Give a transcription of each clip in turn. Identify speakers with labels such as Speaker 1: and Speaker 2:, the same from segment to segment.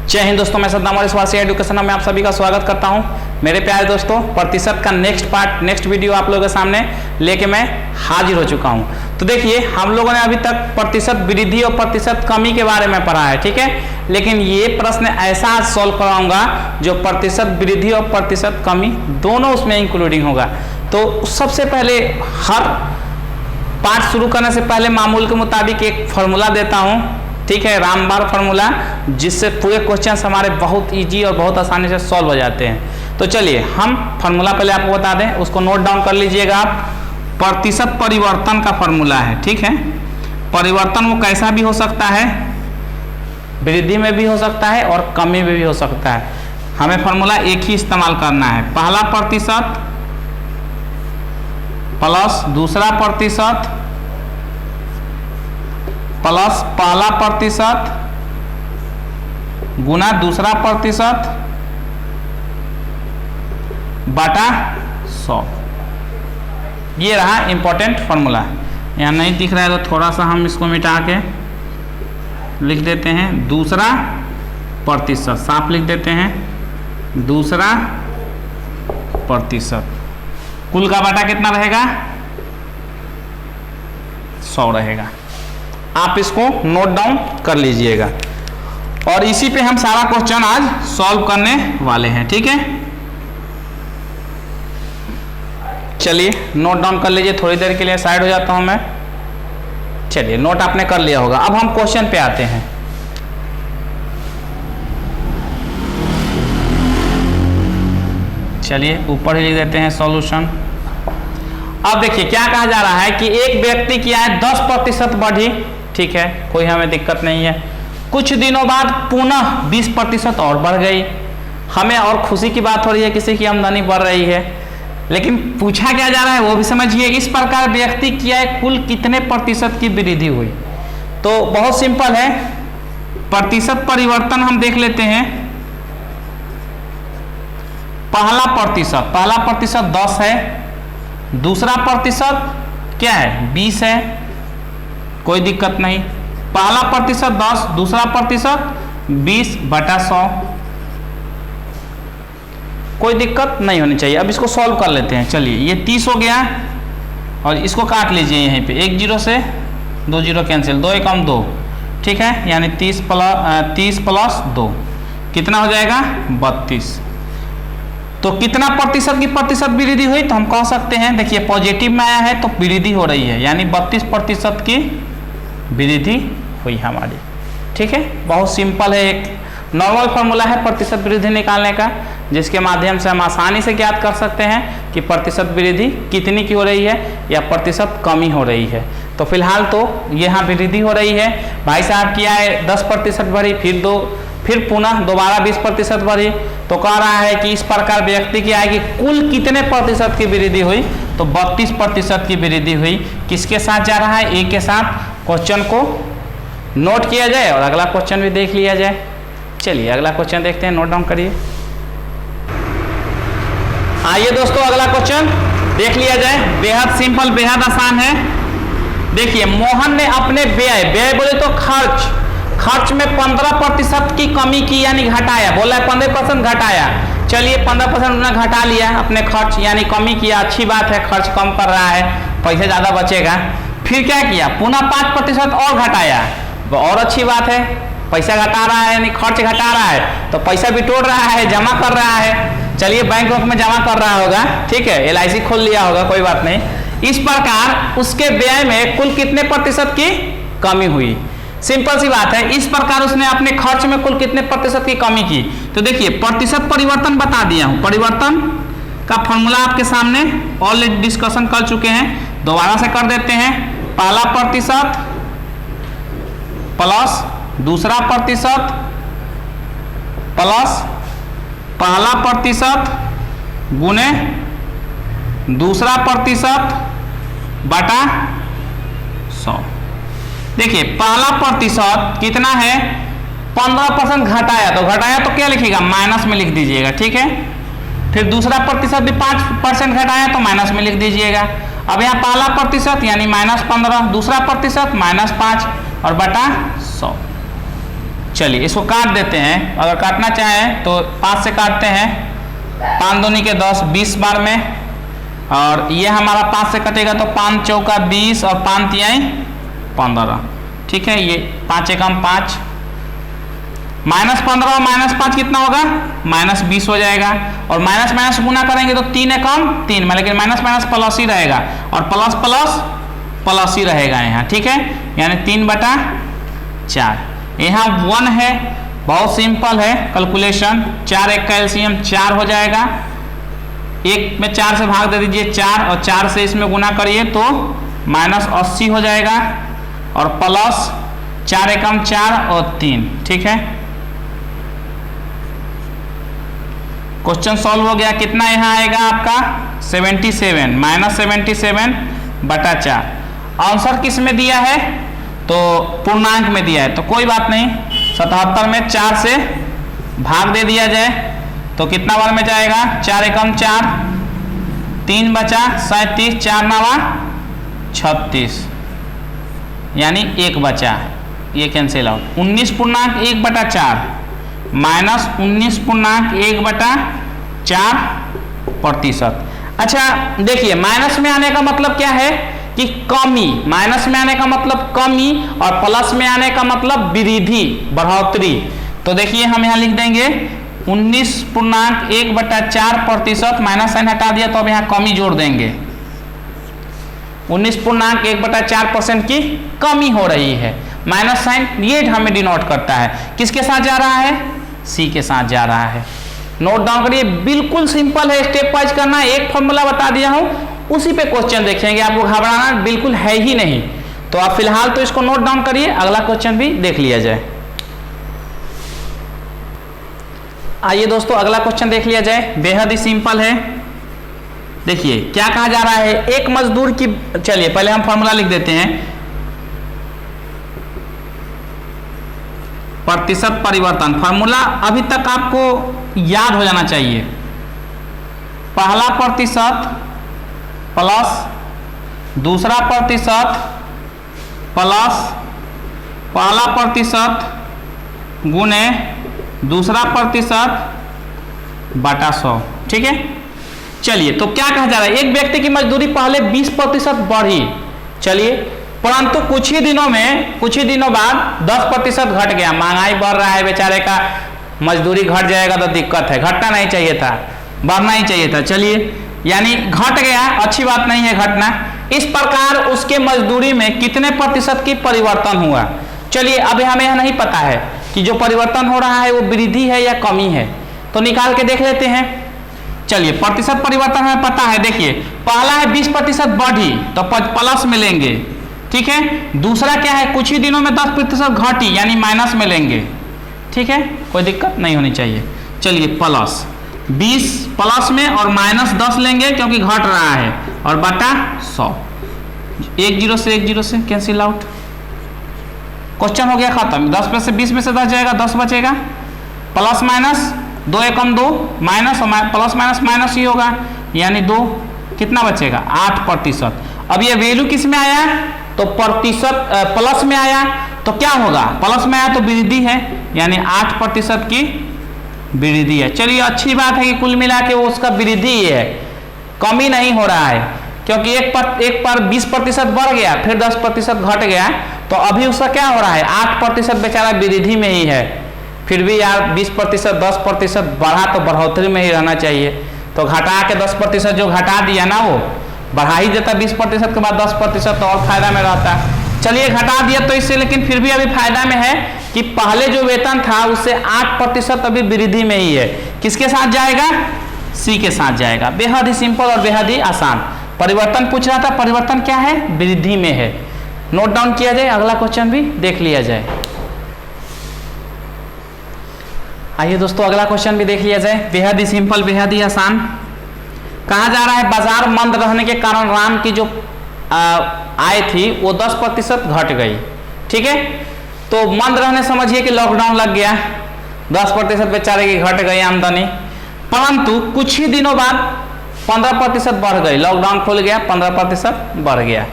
Speaker 1: जय हिंद दोस्तों, मैं सद्दाम और इस एजुकेशन में आप सभी का स्वागत करता हूं। मेरे प्यारे दोस्तों, प्रतिशत का नेक्स्ट वीडियो आप लोगों के सामने लेके मैं हाजिर हो चुका हूं। तो देखिए, हम लोगों ने अभी तक प्रतिशत वृद्धि और प्रतिशत कमी के बारे में पढ़ा है, ठीक है। लेकिन ये प्रश्न ऐसा सॉल्व कराऊंगा जो प्रतिशत वृद्धि और प्रतिशत कमी दोनों उसमें इंक्लूडिंग होगा। तो सबसे पहले हर पाठ शुरू करने से पहले मामूल के मुताबिक एक फॉर्मूला देता हूं, ठीक है, रामबाण फार्मूला, जिससे पूरे क्वेश्चन हमारे बहुत इजी और बहुत आसानी से सॉल्व हो जाते हैं। तो चलिए हम फार्मूला पहले आपको बता दें, उसको नोट डाउन कर लीजिएगा आप। प्रतिशत परिवर्तन का फार्मूला है, ठीक है। परिवर्तन वो कैसा भी हो सकता है, वृद्धि में भी हो सकता है और कमी में भी हो सकता है। हमें फार्मूला एक ही इस्तेमाल करना है, पहला प्रतिशत प्लस दूसरा प्रतिशत प्लस पहला प्रतिशत गुना दूसरा प्रतिशत बटा 100। ये रहा इंपॉर्टेंट फार्मूला। यहाँ नहीं दिख रहा है तो थोड़ा सा हम इसको मिटा के लिख देते हैं। दूसरा प्रतिशत साफ लिख देते हैं, दूसरा प्रतिशत, कुल का बटा कितना रहेगा, 100 रहेगा। आप इसको नोट डाउन कर लीजिएगा और इसी पे हम सारा क्वेश्चन आज सॉल्व करने वाले हैं, ठीक है। चलिए नोट डाउन कर लीजिए, थोड़ी देर के लिए साइड हो जाता हूं मैं। चलिए, नोट आपने कर लिया होगा। अब हम क्वेश्चन पे आते हैं। चलिए ऊपर ही लिख देते हैं सॉल्यूशन। अब देखिए क्या कहा जा रहा है कि एक व्यक्ति की आय 10% बढ़ी, ठीक है, कोई हमें दिक्कत नहीं है। कुछ दिनों बाद पुनः 20% और बढ़ गई। हमें और खुशी की बात हो रही है, किसी की आमदनी बढ़ रही है। लेकिन पूछा क्या जा रहा है वो भी समझिए। इस प्रकार व्यक्ति की आय कुल कितने प्रतिशत की वृद्धि हुई। तो बहुत सिंपल है, प्रतिशत परिवर्तन हम देख लेते हैं। पहला प्रतिशत 10 है, दूसरा प्रतिशत क्या है, 20 है, कोई दिक्कत नहीं। पहला प्रतिशत 10, दूसरा प्रतिशत 20 बटा 100, कोई दिक्कत नहीं होनी चाहिए। अब इसको सॉल्व कर लेते हैं। चलिए, ये 30 हो गया और इसको काट लीजिए यहीं पे, 1 0 से 2 0 कैंसिल, 2 एकम 2, ठीक है, यानी 30 प्लस 2 कितना हो जाएगा, 32। तो कितना प्रतिशत की प्रतिशत वृद्धि हुई, तो हम कह सकते हैं, देखिए पॉजिटिव में आया है तो वृद्धि हो रही है, यानी 32% की वृद्धि हुई हमारी, ठीक है। बहुत सिंपल है, एक नॉर्मल फार्मूला है प्रतिशत वृद्धि निकालने का, जिसके माध्यम से हम आसानी से ज्ञात कर सकते हैं कि प्रतिशत वृद्धि कितनी की हो रही है या प्रतिशत कमी हो रही है। तो फिलहाल तो यहाँ वृद्धि हो रही है। भाई साहब की आय 10% बढ़ी, फिर पुनः दोबारा 20% बढ़ी। तो कह रहा है कि इस प्रकार व्यक्ति की आय की कुल कितने प्रतिशत की वृद्धि हुई, तो 32% की वृद्धि हुई। किसके साथ जा रहा है, ए के साथ। क्वेश्चन को नोट किया जाए और अगला क्वेश्चन भी देख लिया जाए। चलिए अगला क्वेश्चन देखते हैं, नोट डाउन करिए। आइए दोस्तों, अगला क्वेश्चन देख लिया जाए। बेहद सिंपल, बेहद आसान है। देखिए, मोहन ने अपने व्यय बोले तो खर्च में 15% की कमी की, यानी घटाया। बोला है 15% घटाया। चलिए 15% उन्होंने घटा लिया अपने खर्च, यानी कमी किया, अच्छी बात है, खर्च कम कर रहा है, पैसे ज़्यादा बचेगा। फिर क्या किया, पुनः 5% और घटाया, और अच्छी बात है, पैसा घटा रहा है यानी खर्च घटा रहा है, तो पैसा भी तोड़ रहा है, जमा कर रहा है। चलिए बैंक में जमा कर रहा होगा, ठीक है, LIC खोल लिया होगा, कोई बात नहीं। इस प्रकार उसके व्यय में कुल कितने प्रतिशत की कमी हुई। सिंपल सी बात है, इस प्रकार उसने अपने खर्च में कुल कितने प्रतिशत की कमी की। तो देखिए, प्रतिशत परिवर्तन बता दिया हूं। परिवर्तन का फॉर्मूला आपके सामने ऑलरेडी डिस्कशन कर चुके हैं, दोबारा से कर देते हैं। पहला प्रतिशत प्लस दूसरा प्रतिशत प्लस पहला प्रतिशत गुने दूसरा प्रतिशत बटा 100। देखिए, पहला प्रतिशत कितना है, 15% घटाया, तो क्या लिखिएगा, माइनस में लिख दीजिएगा, ठीक है। फिर दूसरा प्रतिशत भी 5% घटाया तो माइनस में लिख दीजिएगा। अब यहाँ पहला प्रतिशत यानी -15, दूसरा प्रतिशत -5 और बटा 100। चलिए इसको काट देते हैं, अगर काटना चाहें तो 5 से काटते हैं, 5 दूनी के 10, 20 बार में, और ये हमारा 5 से कटेगा तो 5 चौका 20 और 5 तिहाई 15, ठीक है। ये 5 एकम 5, -15 और -5 कितना होगा, -20 हो जाएगा, और माइनस माइनस गुना करेंगे तो 3 एकम 3 में, लेकिन माइनस माइनस प्लस ही रहेगा, और प्लस प्लस प्लस ही रहेगा यहाँ, ठीक है, यानी 3/4। यहाँ 1 है, बहुत सिंपल है कैलकुलेशन, 4 एक का एलसीएम 4 हो जाएगा, 1 में 4 से भाग दे दीजिए 4, और 4 से इसमें गुना करिए तो -80 हो जाएगा, और प्लस 4 एकम 4 और 3, ठीक है। क्वेश्चन सॉल्व हो गया। कितना यहाँ आएगा आपका 77, -77/4। आंसर किस में दिया है, तो पूर्णांक में दिया है, तो कोई बात नहीं, 77 में 4 से भाग दे दिया जाए तो कितना बार में जाएगा, 4 एकम 4, 3 बचा 37, 4 9 36, यानी 1 बचा, ये कैंसिल आउट। 19.1/4 -19.1/4%। अच्छा देखिए, माइनस में आने का मतलब क्या है कि कमी, माइनस में आने का मतलब कमी, और प्लस में आने का मतलब वृद्धि, बढ़ोतरी। तो देखिए हम यहाँ लिख देंगे 19.1/4%, माइनस साइन हटा दिया तो अब यहाँ कमी जोड़ देंगे, 19.1/4% की कमी हो रही है, माइनस साइन ये हमें डिनोट करता है, किसके साथ जा रहा है, सी के साथ जा रहा है। नोट डाउन करिए, बिल्कुल सिंपल है, स्टेप वाइज करना है, एक फॉर्मूला बता दिया हूं उसी पे क्वेश्चन देखेंगे, आपको घबराना बिल्कुल है ही नहीं। तो आप फिलहाल तो इसको नोट डाउन करिए, अगला क्वेश्चन भी देख लिया जाए। आइए दोस्तों अगला क्वेश्चन देख लिया जाए, बेहद ही सिंपल है। देखिए क्या कहा जा रहा है, एक मजदूर की, चलिए पहले हम फॉर्मूला लिख देते हैं, प्रतिशत परिवर्तन। फॉर्मूला अभी तक आपको याद हो जाना चाहिए, पहला प्रतिशत प्लस दूसरा प्रतिशत प्लस पहला प्रतिशत गुने दूसरा प्रतिशत बटा 100, ठीक है। चलिए तो क्या कहा जा रहा है, एक व्यक्ति की मजदूरी पहले 20% बढ़ी, चलिए, परंतु कुछ ही दिनों बाद 10% घट गया, महंगाई बढ़ रहा है, बेचारे का मजदूरी घट जाएगा तो दिक्कत है, घटना नहीं चाहिए था, बढ़ना ही चाहिए था, चलिए, यानी घट गया, अच्छी बात नहीं है घटना। इस प्रकार उसके मजदूरी में कितने प्रतिशत की परिवर्तन हुआ, चलिए अब हमें यह नहीं पता है कि जो परिवर्तन हो रहा है वो वृद्धि है या कमी है, तो निकाल के देख लेते हैं। चलिए प्रतिशत परिवर्तन हमें पता है, देखिए पहला है 20% बढ़ी तो प्लस में लेंगे, ठीक है। दूसरा क्या है, कुछ ही दिनों में 10% घटी, यानी माइनस में लेंगे, ठीक है, कोई दिक्कत नहीं होनी चाहिए। चलिए प्लस 20 प्लस में और -10 लेंगे क्योंकि घट रहा है, और बटा 100, 1 0 से कैंसिल आउट, क्वेश्चन हो गया खत्म। 10 में से 20 में से 10 जाएगा, 10 बचेगा, प्लस माइनस 2 एकम 2, माइनस और प्लस माइनस माइनस ही होगा, यानी 2, कितना बचेगा 8%। अब ये वैल्यू किस में आया, तो प्रतिशत प्लस में आया, तो क्या होगा, प्लस में आया तो वृद्धि है, यानी 8% की वृद्धि है। चलिए अच्छी बात है कि कुल मिला के वो उसका वृद्धि है, कमी नहीं हो रहा है, क्योंकि एक पर 20% बढ़ गया, फिर 10% घट गया, तो अभी उसका क्या हो रहा है, 8% बेचारा वृद्धि में ही है। फिर भी यार 20% 10% बढ़ा तो बढ़ोतरी में ही रहना चाहिए, तो घटा के 10% जो घटा दिया ना वो बढ़ा ही देता, 20% के बाद 10% तो और फायदा में रहता। चलिए घटा दिया तो इससे, लेकिन फिर भी अभी फायदा में है कि पहले जो वेतन था उससे 8% अभी वृद्धि में ही है। किसके साथ जाएगा, सी के साथ जाएगा। बेहद ही सिंपल और बेहद ही आसान। परिवर्तन पूछ रहा था, परिवर्तन क्या है, वृद्धि में है। नोट डाउन किया जाए, अगला क्वेश्चन भी देख लिया जाए। आइए दोस्तों अगला क्वेश्चन भी देख लिया जाए, बेहद ही सिंपल, बेहद ही आसान। कहा जा रहा है बाजार मंद रहने के कारण राम की जो आय थी वो 10% घट गई, ठीक है। तो मंद रहने समझिए कि लॉकडाउन लग गया, 10% बेचारे की घट गई आमदनी, परंतु कुछ ही दिनों बाद 15% बढ़ गई, लॉकडाउन खुल गया, 15% बढ़ गया।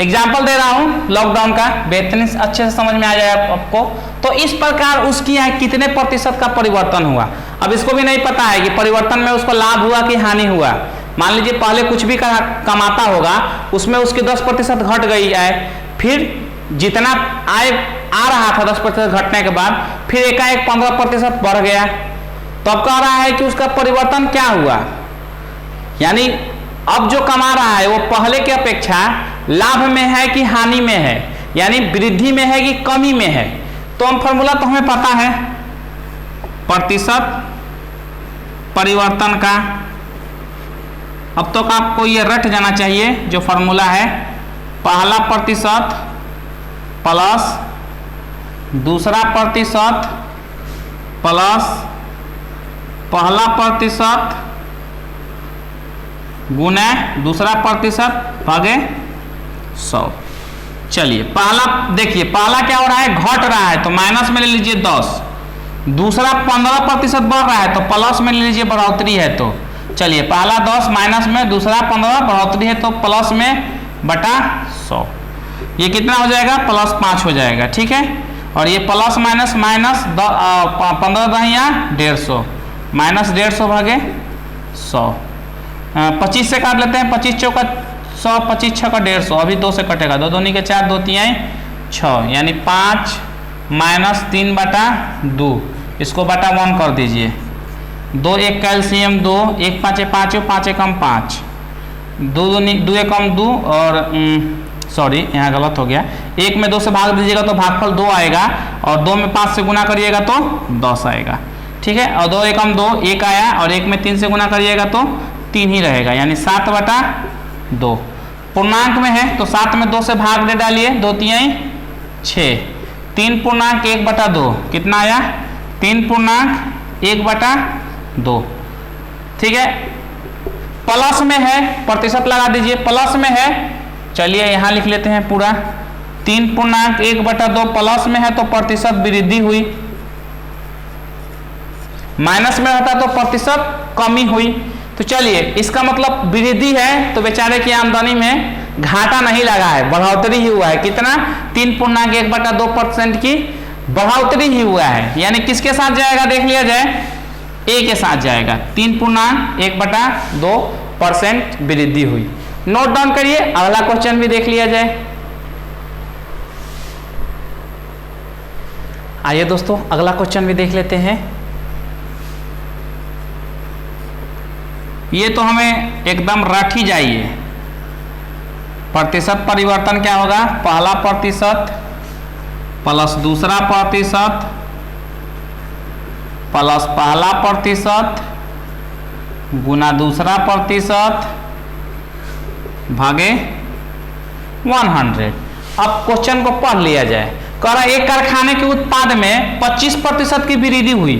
Speaker 1: एग्जाम्पल दे रहा हूँ लॉकडाउन का, बेहतरीन अच्छे से समझ में आ जाए आपको। तो इस प्रकार उसकी यहाँ कितने प्रतिशत का परिवर्तन हुआ। अब इसको भी नहीं पता है कि परिवर्तन में उसको लाभ हुआ कि हानि हुआ। मान लीजिए पहले कुछ भी कमाता होगा, उसमें उसकी 10% घट गई है, फिर जितना आय आ रहा था 10% घटने के बाद फिर एकाएक 15% बढ़ गया। तो अब कह रहा है कि उसका परिवर्तन क्या हुआ, यानी अब जो कमा रहा है वो पहले की अपेक्षा लाभ में है कि हानि में है, यानी वृद्धि में है कि कमी में है। तो हम फॉर्मूला तो हमें पता है प्रतिशत परिवर्तन का। अब तो आपको ये रट जाना चाहिए जो फॉर्मूला है, पहला प्रतिशत प्लस दूसरा प्रतिशत प्लस पहला प्रतिशत गुना दूसरा प्रतिशत भागे 100। चलिए पहला देखिए, पहला क्या हो रहा है, घट रहा है तो माइनस में ले लीजिए 10, दूसरा 15% बढ़ रहा है तो प्लस में ले लीजिए, बढ़ोतरी है तो चलिए पहला 10 माइनस में, दूसरा 15 बढ़ोतरी है तो प्लस में बटा 100। ये कितना हो जाएगा, +5 हो जाएगा, ठीक है। और ये plus minus minus 15 Dahiya 150, minus 150 भागे 100। 25 से काट लेते हैं, 25 चौका 100, 25 छक्का 150, अभी 2 से कटेगा, 2 दूनी के 4, 2 तिहाई 6, यानी 5 माइनस 3 बटा 2, इसको बटा 1 कर दीजिए। 2 एक कैल्शियम 2, 1 5 5, 5 एकम 5, 2 एकम 2 और सॉरी यहाँ गलत हो गया, 1 में 2 से भाग दीजिएगा तो भागफल 2 आएगा, और 2 में 5 से गुना करिएगा तो 10 आएगा, ठीक है। और 2 एकम 2 1 आया, और 1 में 3 से गुना करिएगा तो 3 ही रहेगा, यानी 7 बटा 2। पूर्णांक में है तो 7 में 2 से भाग दे डालिए, 2 तिहाई 6, 3 पूर्णांक 1 बटा 2 कितना आया, 3 पूर्णांक 1 बटा 2, ठीक है। प्लस में है, प्रतिशत लगा दीजिए, प्लस में है, चलिए यहाँ लिख लेते हैं पूरा, 3 पूर्णांक 1 बटा 2 प्लस में है तो प्रतिशत वृद्धि हुई, माइनस में रहता तो प्रतिशत कमी हुई। तो चलिए इसका मतलब वृद्धि है तो बेचारे की आमदनी में घाटा नहीं लगा है, बढ़ोतरी ही हुआ है। कितना, 3 पूर्णांक 1 बटा 2% की बढ़ोतरी ही हुआ है, यानी किसके साथ जाएगा देख लिया जाए, ए के साथ जाएगा, 3 पूर्णांक 1 बटा 2% वृद्धि हुई। नोट डाउन करिए, अगला क्वेश्चन भी देख लिया जाए। आइए दोस्तों अगला क्वेश्चन भी देख लेते हैं। ये तो हमें एकदम रट ही जाइए। प्रतिशत परिवर्तन क्या होगा, पहला प्रतिशत प्लस दूसरा प्रतिशत प्लस पहला प्रतिशत गुना दूसरा प्रतिशत भागे 100। अब क्वेश्चन को पढ़ लिया जाए। कह रहा एक कारखाने के उत्पाद में 25% की वृद्धि हुई,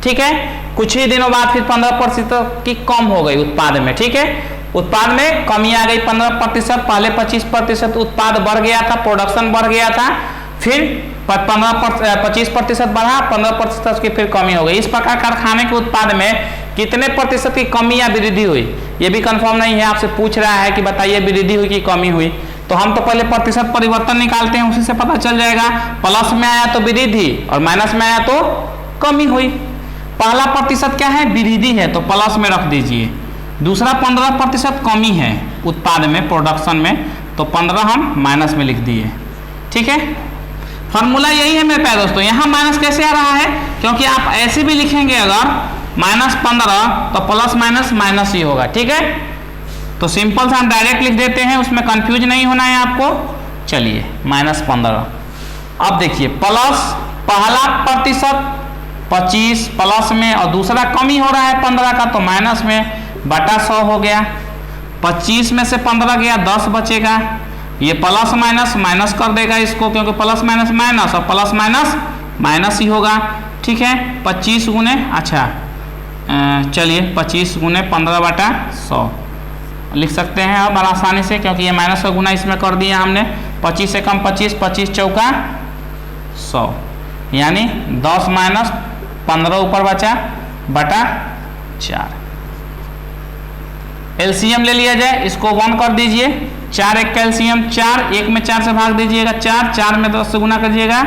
Speaker 1: ठीक है। कुछ ही दिनों बाद फिर 15% की कम हो गई उत्पाद में, ठीक है। उत्पाद में कमी आ गई 15%, पहले 25% उत्पाद बढ़ गया था, प्रोडक्शन बढ़ गया था, फिर 25% बढ़ा, 15% की फिर कमी हो गई। इस प्रकार कारखाने के उत्पाद में कितने प्रतिशत की कमी या वृद्धि हुई, ये भी कंफर्म नहीं है, आपसे पूछ रहा है कि बताइए वृद्धि हुई कि कमी हुई। तो हम तो पहले प्रतिशत परिवर्तन निकालते हैं, उसी से पता चल जाएगा। प्लस में आया तो वृद्धि और माइनस में आया तो कमी हुई। पहला प्रतिशत क्या है, वृद्धि है, तो प्लस में रख दीजिए। दूसरा 15% कमी है उत्पाद में, प्रोडक्शन में, तो 15 हम माइनस में लिख दिए, ठीक है। फॉर्मूला यही है मेरे प्यारे दोस्तों। यहाँ माइनस कैसे आ रहा है, क्योंकि आप ऐसे भी लिखेंगे अगर -15 तो प्लस माइनस माइनस ही होगा, ठीक है। तो सिंपल सा हम डायरेक्ट लिख देते हैं, उसमें कंफ्यूज नहीं होना है आपको। चलिए -15। अब देखिए प्लस पहला प्रतिशत 25 प्लस में, और दूसरा कमी हो रहा है 15 का, तो माइनस में बटा 100 हो गया। 25 में से 15 गया, 10 बचेगा। ये प्लस माइनस माइनस कर देगा इसको, क्योंकि प्लस माइनस माइनस और प्लस माइनस माइनस ही होगा, ठीक है। 25 गुने, अच्छा चलिए 25 गुने 15 बटा 100 लिख सकते हैं अब आसानी से, क्योंकि ये माइनस का गुना इसमें कर दिया हमने। 25 से कम 25, 25 चौका 100, यानी 10 माइनस 15 ऊपर बचा बटा 4। एलसीएम ले लिया जाए, इसको 1 कर दीजिए, 4 एक कैल्शियम 4, 1 में 4 से भाग दीजिएगा 4, 4 में 10 से गुना करिएगा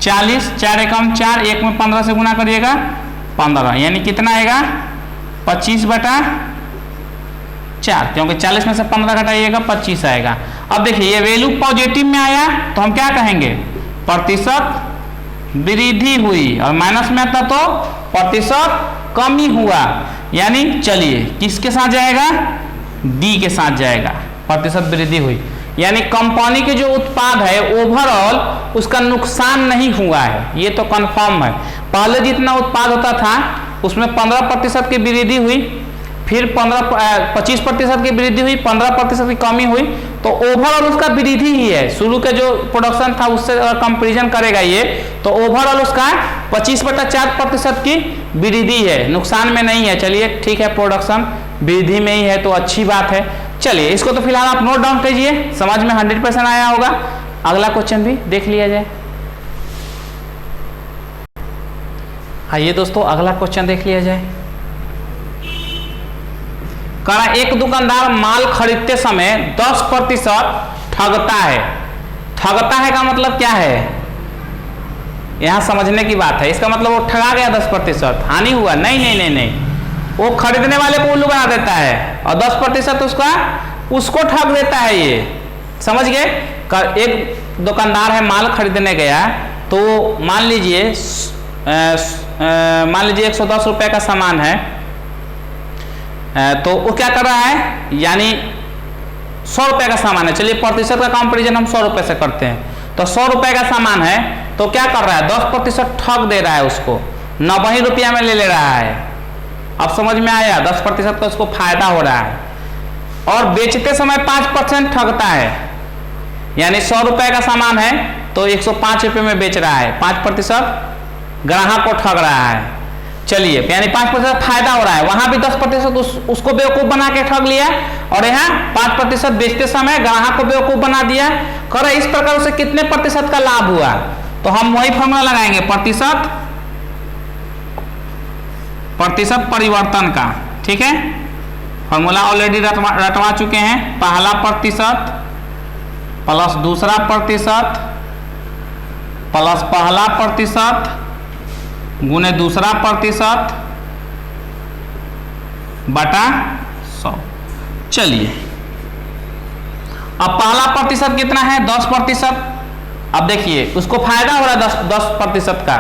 Speaker 1: 40, 4 एकम 4, 1 में 15 से गुना करिएगा 15, यानी कितना आएगा 25/4, क्योंकि 40 में से 15 घटाइएगा 25 आएगा। अब देखिए ये वैल्यू पॉजिटिव में आया तो हम क्या कहेंगे, प्रतिशत वृद्धि हुई, और माइनस में आता तो प्रतिशत कमी हुआ। यानी चलिए किसके साथ जाएगा, डी के साथ जाएगा, प्रतिशत वृद्धि हुई। यानी कंपनी के जो उत्पाद है ओवरऑल उसका नुकसान नहीं हुआ है, ये तो कंफर्म है। पहले जितना उत्पाद होता था उसमें 15% की वृद्धि हुई, फिर 25% की वृद्धि हुई, 15% की कमी हुई, तो ओवरऑल उसका वृद्धि ही है। शुरू के जो प्रोडक्शन था उससे अगर कंपेरिजन करेगा ये, तो ओवरऑल उसका 25/4% की वृद्धि है, नुकसान में नहीं है। चलिए ठीक है, प्रोडक्शन वृद्धि में ही है तो अच्छी बात है। चलिए इसको तो फिलहाल आप नोट डाउन कीजिए, समझ में 100% आया होगा। अगला क्वेश्चन भी देख लिया जाए। आइए दोस्तों अगला क्वेश्चन देख लिया जाए। कहा एक दुकानदार माल खरीदते समय 10% ठगता है। ठगता है का मतलब क्या है, यहां समझने की बात है। इसका मतलब वो ठगा गया 10%, हानि हुआ? नहीं नहीं नहीं नहीं, वो खरीदने वाले को उल्लू बना देता है और 10% उसको ठग देता है। ये समझ गए। एक दुकानदार है, माल खरीदने गया, तो मान लीजिए 110 रुपए का सामान है, तो वो क्या कर रहा है, यानी 100 रुपए का सामान है। चलिए प्रतिशत का कंपैरिजन हम 100 रुपए से करते हैं। तो 100 रुपए का सामान है तो क्या कर रहा है, 10% ठग दे रहा है उसको, 90 रुपया में ले रहा है। अब समझ में आया, 10% का उसको फायदा हो रहा है। और बेचते समय 5% ठगता है, यानी 100 रुपए का सामान है तो 105 रुपये में बेच रहा है, 5% ग्राहक को ठग रहा है। चलिए यानी 5% फायदा हो रहा है, वहां भी 10% उसको बेवकूफ बना के ठग लिया, और यहाँ 5% बेचते समय ग्राहक को बेवकूफ बना दिया। कर इस प्रकार उसे कितने प्रतिशत का लाभ हुआ, तो हम वही फॉर्मूला लगाएंगे, प्रतिशत परिवर्तन का। ठीक है, फॉर्मूला ऑलरेडी रटवा चुके हैं। पहला प्रतिशत प्लस दूसरा प्रतिशत प्लस पहला प्रतिशत गुने दूसरा प्रतिशत बटा 100। चलिए अब पहला प्रतिशत कितना है, 10%। अब देखिए उसको फायदा हो रहा है 10% का,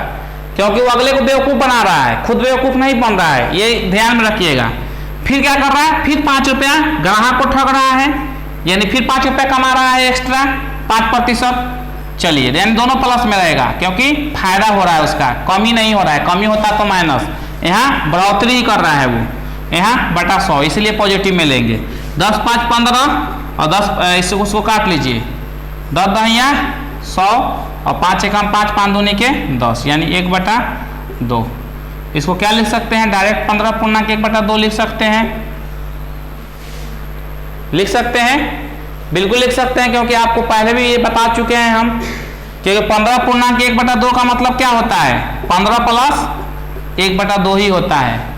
Speaker 1: क्योंकि वो अगले को बेवकूफ बना रहा है, खुद बेवकूफ नहीं बन रहा है, ये ध्यान में रखिएगा। फिर क्या कर रहा है, फिर 5 रुपया ग्राहक को ठग रहा है, यानी फिर 5 रुपया कमा रहा है एक्स्ट्रा, 5%। चलिए यानी दोनों प्लस में रहेगा, क्योंकि फायदा हो रहा है उसका, कमी नहीं हो रहा है। कमी होता तो माइनस, यहाँ बढ़ोतरी ही कर रहा है वो, यहाँ बटा 100, इसलिए पॉजिटिव में लेंगे। 10 5 15 और 10 इससे उसको काट लीजिए, 10 10 100 और 5 एकम 5 5 दूनी के 10, यानी 1/2। इसको क्या लिख सकते हैं, डायरेक्ट 15 पूर्णांक 1/2 लिख सकते हैं। लिख सकते हैं, बिल्कुल लिख सकते हैं, क्योंकि आपको पहले भी ये बता चुके हैं हम, क्योंकि 15 पूर्णांक 1/2 का मतलब क्या होता है, 15 प्लस 1/2 ही होता है।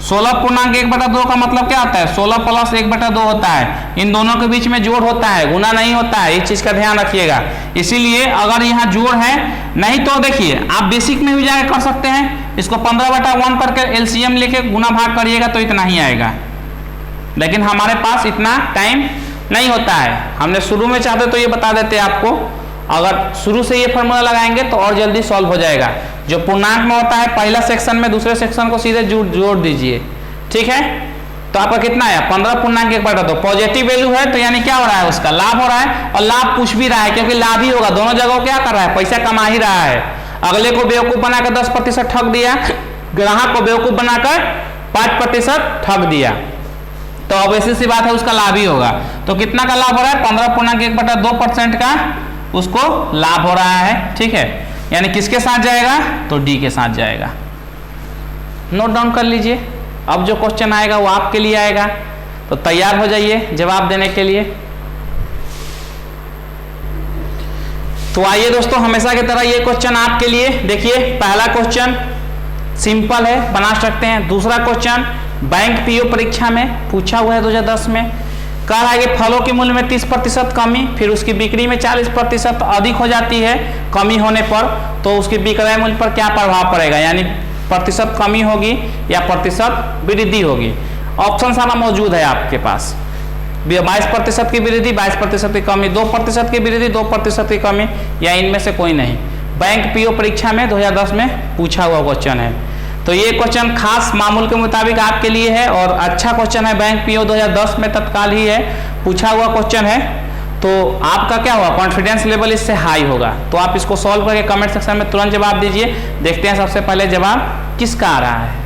Speaker 1: 16 पूर्णांक 1/2 का मतलब क्या होता है, 16 प्लस 1/2 होता है। इन दोनों के बीच में जोड़ होता है, गुना नहीं होता है, इस चीज का ध्यान रखिएगा। इसीलिए अगर यहाँ जोड़ है, नहीं तो देखिए आप बेसिक में भी जाकर कर सकते हैं, इसको 15/1 करके एलसीएम लेके गुना भाग करिएगा तो इतना ही आएगा। लेकिन हमारे पास इतना टाइम नहीं होता है, हमने शुरू में चाहते तो ये बता देते आपको, अगर शुरू से ये फॉर्मूला लगाएंगे तो और जल्दी सॉल्व हो जाएगा। जो पूर्णांक में होता है पहला सेक्शन में दूसरे सेक्शन को सीधे जोड़ दीजिए। ठीक है, तो आपका कितना है, 15 पूर्णांक 1/2 पॉजिटिव वैल्यू है, तो यानी क्या हो रहा है, उसका लाभ हो रहा है। और लाभ पूछ भी रहा है, क्योंकि लाभ ही होगा, दोनों जगह क्या कर रहा है, पैसा कमा ही रहा है। अगले को बेवकूफ बनाकर 10% ठग दिया, ग्राहक को बेवकूफ बनाकर 5% ठग दिया, तो अब ऐसी सी बात है उसका लाभ ही होगा। तो कितना का लाभ हो रहा है, 15 पूर्णांक 1/2% का उसको लाभ हो रहा है। ठीक है, यानी किसके साथ जाएगा, तो डी के साथ जाएगा। नोट डाउन कर लीजिए, अब जो क्वेश्चन आएगा वो आपके लिए आएगा, तो तैयार हो जाइए जवाब देने के लिए। तो आइए दोस्तों, हमेशा की तरह ये क्वेश्चन आपके लिए। देखिए पहला क्वेश्चन सिंपल है, बना सकते हैं। दूसरा क्वेश्चन बैंक पीओ परीक्षा में पूछा हुआ है 2010 में। कह रहा है कि फलों के मूल्य में 30% कमी, फिर उसकी बिक्री में 40% अधिक हो जाती है कमी होने पर, तो उसकी विक्रय मूल्य पर क्या प्रभाव पड़ेगा, यानी प्रतिशत कमी होगी या प्रतिशत वृद्धि होगी। ऑप्शन सारा मौजूद है आपके पास, 22% की वृद्धि, 22% की कमी, 2% की वृद्धि, 2% की कमी, या इनमें से कोई नहीं। बैंक पीओ परीक्षा में 2010 में पूछा हुआ क्वेश्चन है। तो ये क्वेश्चन खास मामूल के मुताबिक आपके लिए है और अच्छा क्वेश्चन है, बैंक पीओ 2010 में तत्काल ही है, पूछा हुआ क्वेश्चन है। तो आपका क्या होगा, कॉन्फिडेंस लेवल इससे हाई होगा। तो आप इसको सॉल्व करके कमेंट सेक्शन में तुरंत जवाब दीजिए। देखते हैं सबसे पहले जवाब किसका आ रहा है।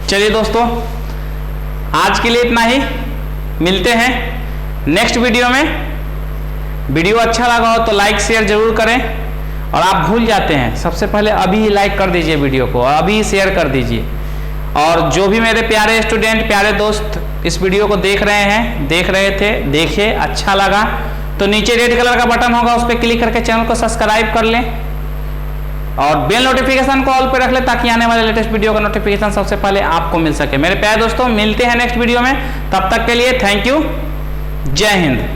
Speaker 1: चलिए दोस्तों, आज के लिए इतना ही, मिलते हैं नेक्स्ट वीडियो में। वीडियो अच्छा लगा हो तो लाइक शेयर जरूर करें, और आप भूल जाते हैं सबसे पहले अभी ही लाइक कर दीजिए वीडियो को, और अभी ही शेयर कर दीजिए। और जो भी मेरे प्यारे स्टूडेंट, प्यारे दोस्त इस वीडियो को देख रहे थे, देखे, अच्छा लगा तो नीचे रेड कलर का बटन होगा, उस पर क्लिक करके चैनल को सब्सक्राइब कर लें और बेल नोटिफिकेशन को ऑल पे रख लें, ताकि आने वाले लेटेस्ट वीडियो का नोटिफिकेशन सबसे पहले आपको मिल सके। मेरे प्यारे दोस्तों, मिलते हैं नेक्स्ट वीडियो में, तब तक के लिए थैंक यू, जय हिंद।